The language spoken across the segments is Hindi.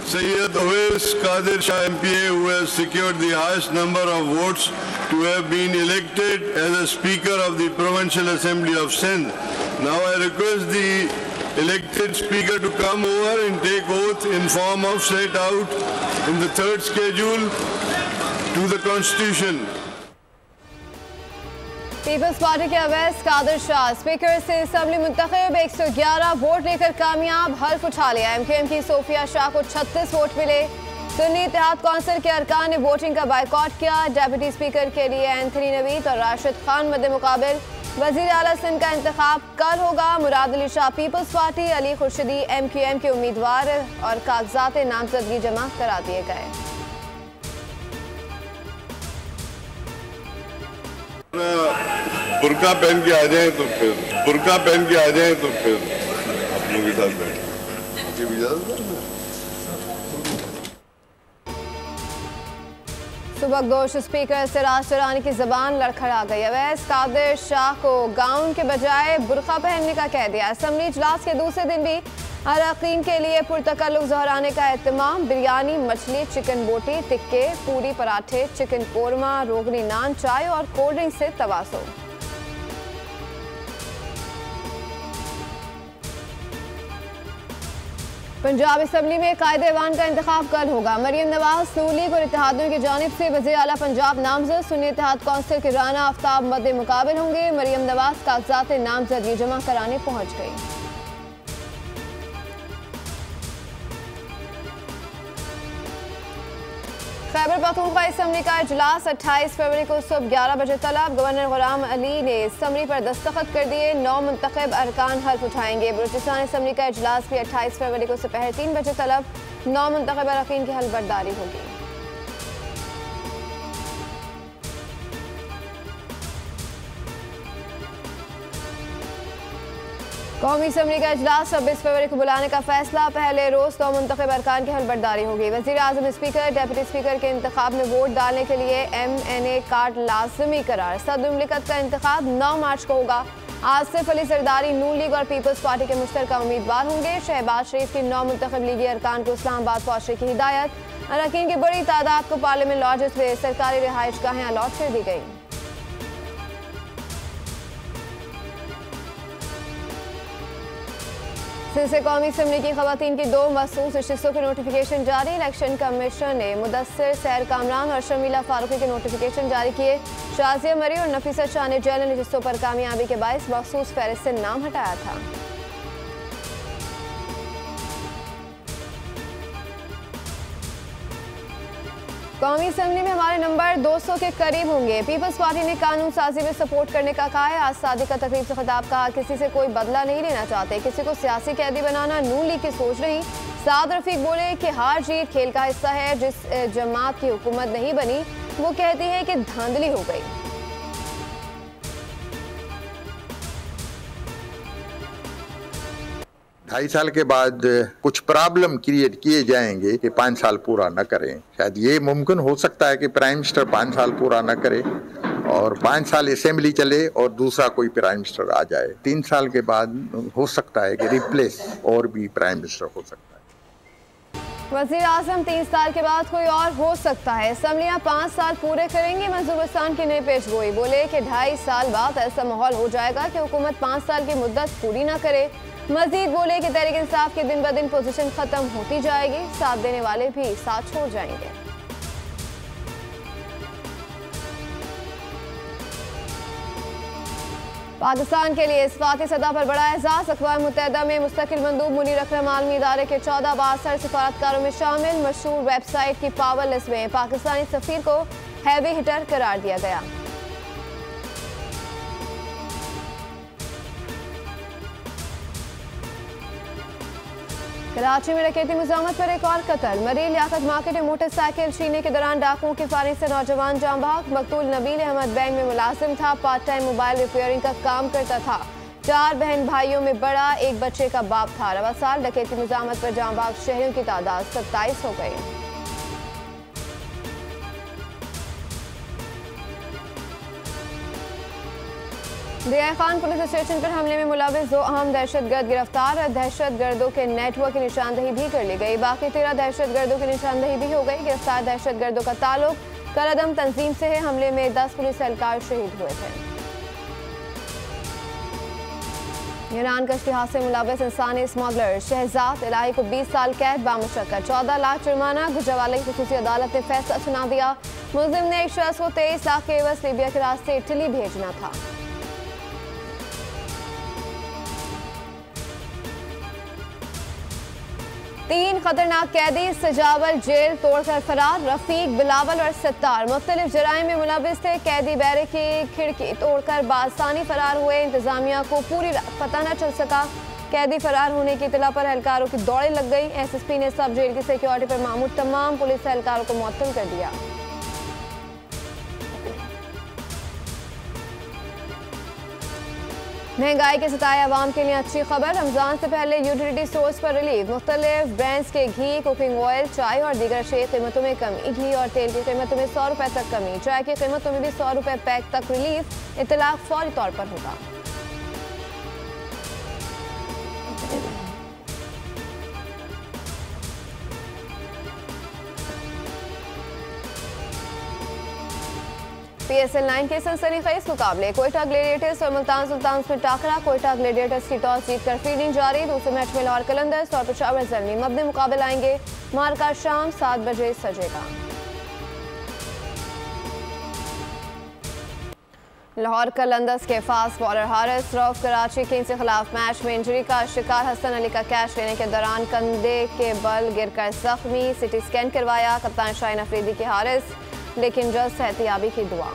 Sayyid Awais Qadir Shah MPA, who has secured the highest number of votes to have been elected as a Speaker of the Provincial Assembly of Sindh. Now I request the elected Speaker to come over and take oath in form of set out in the third schedule to the Constitution. People's party के अवैस कादिर शाह स्पीकर से असम्बली मुंतखब 111 वोट लेकर कामयाब, हल्फ उठा लिया। एमक्यूएम की सोफिया शाह को 36 वोट मिले। सुन्नी इत्तेहाद कौंसिल के अरकान ने वोटिंग का बाइकआउट किया। डेप्यूटी स्पीकर के लिए एंथनी नवीद और राशिद खान मद्दे मुकाबिल। वजीर आला सिंध का इंतखाब कल होगा। Murad Ali Shah Peoples Party, Ali Khurshidi MQM के उम्मीदवार और कागजात नामजदगी जमा करा दिए गए। बुर्का पहन के आ जाएं तो फिर आप लोगों के साथ बैठ सुबकदोश स्पीकर सिराज तुरानी की जबान लड़खड़ा गई। अवैस कादिर शाह को गाउन के बजाय बुर्का पहनने का कह दिया। असम्बली इजलास के दूसरे दिन भी अरकान के लिए पुरतकल्लुक ज़हराने का एहतमाम। बिरयानी, मछली, चिकन बोटी, टिक्के, पूरी, पराठे, चिकन कोरमा, रोगनी नान, चाय और कोल्ड ड्रिंक से तवासो। पंजाब असम्बली में कायदे-ए-वान का इंतखाब कल होगा। मरियम नवाज नून लीग और इत्तेहादियों की जानिब से वज़ीर आला पंजाब नामजद। सुन्नी इत्तेहाद कौंसिल के राना आफ्ताब मद्दे मुकाबिल होंगे। मरियम नवाज कागजात नामजदगी जमा कराने पहुंच गई। खैबर पख्तूनख्वा असम्बली का इजलास 28 फरवरी को सुबह 11 बजे तलब। गवर्नर गुलाम अली ने असम्बली पर दस्तखत कर दिए। 9 मुंतखब अरकान हल्फ उठाएंगे। बलूचिस्तान असम्बली का इजलास भी 28 फरवरी को दोपहर 3 बजे तलब। 9 मुंतखब अरकान की हल्फ बर्दारी होगी। कौमी असम्बली का इजलास 26 फरवरी को बुलाने का फैसला। पहले रोज 9 मुंतखब अरकान की हल्फबर्दारी होगी। वज़ीर आज़म स्पीकर, डेप्यूटी स्पीकर के इंतखाब में वोट डालने के लिए MNA कार्ड लाजमी करार। सदर मुमलिकत का इंतखाब 9 मार्च को होगा। आसिफ अली जरदारी नून लीग और पीपल्स पार्टी के मुश्तरका उम्मीदवार होंगे। शहबाज शरीफ की 9 मुंतखब लीगी अरकान को इस्लामाबाद पहुंचने की हिदायत। अरकान की बड़ी तादाद को पार्लियामेंट लॉजेस में सरकारी रिहाइश गाहें अलॉट कर दी गई। सिलसिले कौमी असम्बली की खवातीन की 2 मखसूस नशिस्तों के नोटिफिकेशन जारी। इलेक्शन कमीशन ने मुदस्सिर सैर कामरान और शर्मिला फारूकी के नोटिफिकेशन जारी किए। शाजिया मरी और नफीसा शाह ने जनरल नशिस्तों पर कामयाबी के बायस मखसूस फहरिस्त से नाम हटाया था। कौमी असम्बली में हमारे नंबर 200 के करीब होंगे। पीपल्स पार्टी ने कानून साजी में सपोर्ट करने का कहा है। आज सादिक का तकरीब से खिताब कहा, किसी से कोई बदला नहीं लेना चाहते, किसी को सियासी कैदी बनाना नून लीग की सोच नहीं। साद रफीक बोले कि हार जीत खेल का हिस्सा है। जिस जमात की हुकूमत नहीं बनी वो कहती है कि धांधली हो गई। 2.5 साल के बाद कुछ प्रॉब्लम क्रिएट किए जाएंगे कि 5 साल पूरा न करें। शायद ये मुमकिन हो सकता है कि प्राइम मिनिस्टर 5 साल पूरा न करे और 5 साल असेंबली चले और दूसरा कोई प्राइम मिनिस्टर आ जाए। 3 साल के बाद हो सकता है कि रिप्लेस और भी प्राइम मिनिस्टर हो सकता है। वज़ीर आज़म 3 साल के बाद कोई और हो सकता है। असम्बलियाँ 5 साल पूरे करेंगे। मंजूरस्तान की नई पेशगोई। बोले कि 2.5 साल बाद ऐसा माहौल हो जाएगा कि हुकूमत 5 साल की मुद्दत पूरी न करे। मजीद बोले कि तहरीक इंसाफ की दिन ब दिन पोजीशन खत्म होती जाएगी, साथ देने वाले भी साथ छोड़ जाएंगे। पाकिस्तान के लिए सफारती सतह पर बड़ा एजाज। अक़वाम मुत्तहिदा में मुस्तकिल मंदूब मुनीर अकरम आलमी इदारे के 14 बासर सफारतकारों में शामिल। मशहूर वेबसाइट की पावर लिस्ट में पाकिस्तानी सफीर को हैवी हिटर करार दिया गया। कराची में डकैती मुज़ाहमत पर एक और कत्ल। मरी लियाकत मार्केट में मोटरसाइकिल छीनने के दौरान डाकुओं की फायरिंग से नौजवान जाँ बहक। मकतूल नबील अहमद बैंक में मुलाजिम था, पार्ट टाइम मोबाइल रिपेयरिंग का काम करता था। 4 बहन भाइयों में बड़ा, एक बच्चे का बाप था। रवा साल डकैती मुज़ाहमत पर जाँ बहक शहरियों की तादाद 27 हो गई। दिया खान पुलिस स्टेशन पर हमले में मुलविस 2 अहम दहशतगर्द गिरफ्तार। दहशतगर्दों के नेटवर्क की निशानदही भी कर ली गई। बाकी 13 दहशतगर्दों की निशानदही भी हो गई। गिरफ्तार दहशतगर्दों का ताल्लुक करदम तंजीम से है। हमले में 10 पुलिस एहलकार शहीद हुए थे। ईरान कश्ती हादसे में मुलविस इंसानी स्मगलर शहजाद इलाही को 20 साल कैद बामुशक्कत 14 लाख जुर्माना। गुजरावाला की खुसूसी अदालत ने फैसला सुना दिया। मुल्जिम ने एक शख्स को 23 लाख के एवज लीबिया के रास्ते इटली भेजना था। तीन खतरनाक कैदी सजावल जेल तोड़कर फरार। रफीक, बिलावल और सत्तार मुख्तलिफ जराइम में मुलविस थे। कैदी बैरक की खिड़की तोड़कर बासानी फरार हुए। इंतजामिया को पूरी रात पता न चल सका। कैदी फरार होने की इतला पर एहलकारों की दौड़े लग गई। SSP ने सब जेल की सिक्योरिटी पर मामूर तमाम पुलिस एहलकारों को मुअत्तल कर दिया। महंगाई के सताए अवाम के लिए अच्छी खबर। रमजान से पहले यूटिलिटी स्टोर्स पर रिलीफ। मुख्तलिफ ब्रांड्स के घी, कुकिंग ऑयल, चाय और दीगर अशिया की कीमतों में कमी। घी और तेल की कीमतों में 100 रुपए तक कमी। चाय की कीमतों में भी 100 रुपए पैक तक रिलीफ। इतलाक फौरी तौर पर होगा। PSL 9 के सनसनीखेज मुकाबले। कोयटा ग्लेडिएटर्स और मुल्तान सुल्तान्स में टाकरा। कोयटा ग्लेडिएटर्स की टॉस जीतकर फील्डिंग जारी। दूसरे मैच में लाहौर कलंदर्स और पेशावर ज़ल्मी मबने मुकाबले आएंगे। मार्का शाम 7 बजे सजेगा। लाहौर कलंदर्स के fast bowler Haris Rauf Karachi Kings के खिलाफ मैच में इंजरी का शिकार। हसन अली का कैच लेने के दौरान कंधे के बल गिरकर जख्मी। सिटी स्कैन करवाया। कप्तान शाहीन अफरीदी के हारिस, लेकिन जल्द सेहतियाबी की दुआ।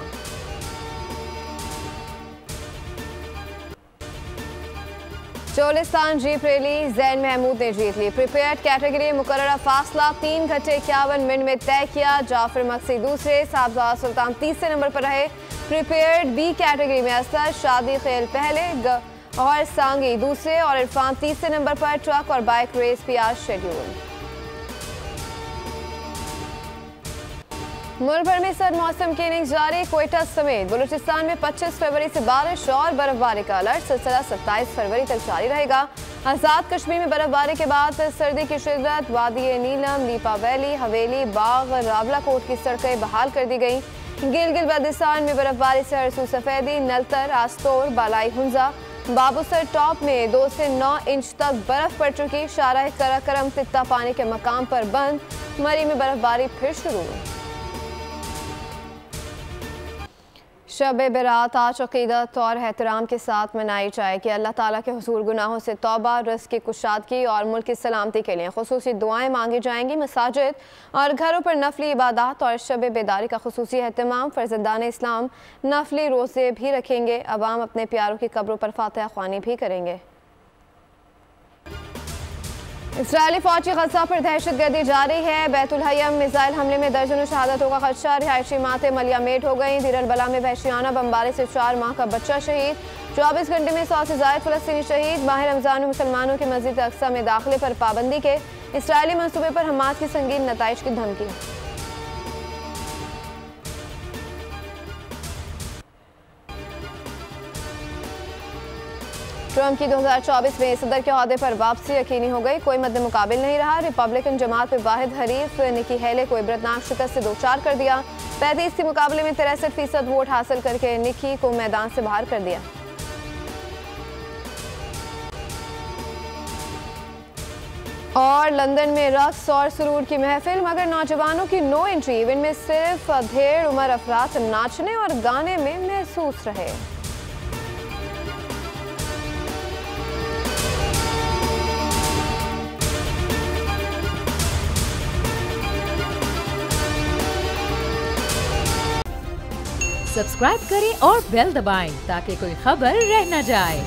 चोलिस्तान जीप रैली जैन महमूद ने जीत ली। प्रिपेयर्ड कैटेगरी मुकर्ररा फासला 3 घंटे 51 मिनट में तय किया। जाफर मक्सी दूसरे, साहबजादा सुल्तान तीसरे नंबर पर रहे। प्रिपेयर्ड बी कैटेगरी में असद शादी खेल पहले और सांगी दूसरे और इरफान तीसरे नंबर पर। ट्रक और बाइक रेस भी आज शेड्यूल। मुल्क भर में सर्द मौसम की इनिंग्स जारी। कोयटा समेत बलूचिस्तान में 25 फरवरी से बारिश और बर्फबारी का अलर्ट। सिलसिला 27 फरवरी तक जारी रहेगा। आज़ाद कश्मीर में बर्फबारी के बाद सर्दी की शिद्दत। वादी नीलम, लीपा वैली, हवेली, बाग, रावलाकोट की सड़कें बहाल कर दी गई। गिलगित बल्तिस्तान में बर्फबारी से हरसू सफेदी, नलतर, आस्तोर, बालाई हुंजा, बाबूसर टॉप में 2 से 9 इंच तक बर्फ पड़ चुकी। शाराह कराकरम तित्ता पानी के मकाम पर बंद। मरी में बर्फबारी फिर शुरू। शब बरात आज अक़ीदत और एहतराम के साथ मनाई जाएगी। अल्लाह ताला के हुज़ूर गुनाहों से तौबा, रिज़्क़ की कुशादगी और मुल्क की सलामती के लिए खुसूसी दुआएं मांगी जाएंगी। मसाजिद और घरों पर नफली इबादत और शब बेदारी का खुसूसी एहतमाम। फ़र्ज़दान इस्लाम नफली रोज़े भी रखेंगे। अवाम अपने प्यारों की कब्रों पर फातिहा ख्वानी भी करेंगे। इस्राएली फौज की गज़ा पर दहशतगर्दी जारी है। बैतुल हयम मिसाइल हमले में दर्जनों शहादतों का खदशा। रिहायशी माते मलियामेट हो गई। दीर बला में वहशियाना बमबारी से 4 माह का बच्चा शहीद। 24 घंटे में 100 से ज़ायद फ़लस्तीनी शहीद। माह रमज़ान में मुसलमानों के मस्जिद अक्सा में दाखिले पर पाबंदी के इस्राएली मंसूबे पर हमास की संगीन नताइज की धमकी। ट्रंप की 2024 में सदर के ओहदे पर वापसी यकीनी हो गई। कोई मद्दे मुकाबिल नहीं रहा। रिपब्लिकन जमात में वाहिद हरीफ निकी हेले को इबरतनाक शिकस्त से 2-4 कर दिया। 35 के मुकाबले में 63% वोट हासिल करके निकी को मैदान से बाहर कर दिया। और लंदन में रक्स और सुरूर की महफिल, मगर नौजवानों की नो एंट्री। इवेंट में सिर्फ अधेड़ उम्र अफराद नाचने और गाने में महसूस रहे। सब्सक्राइब करें और बेल दबाएं ताकि कोई खबर रह न जाए।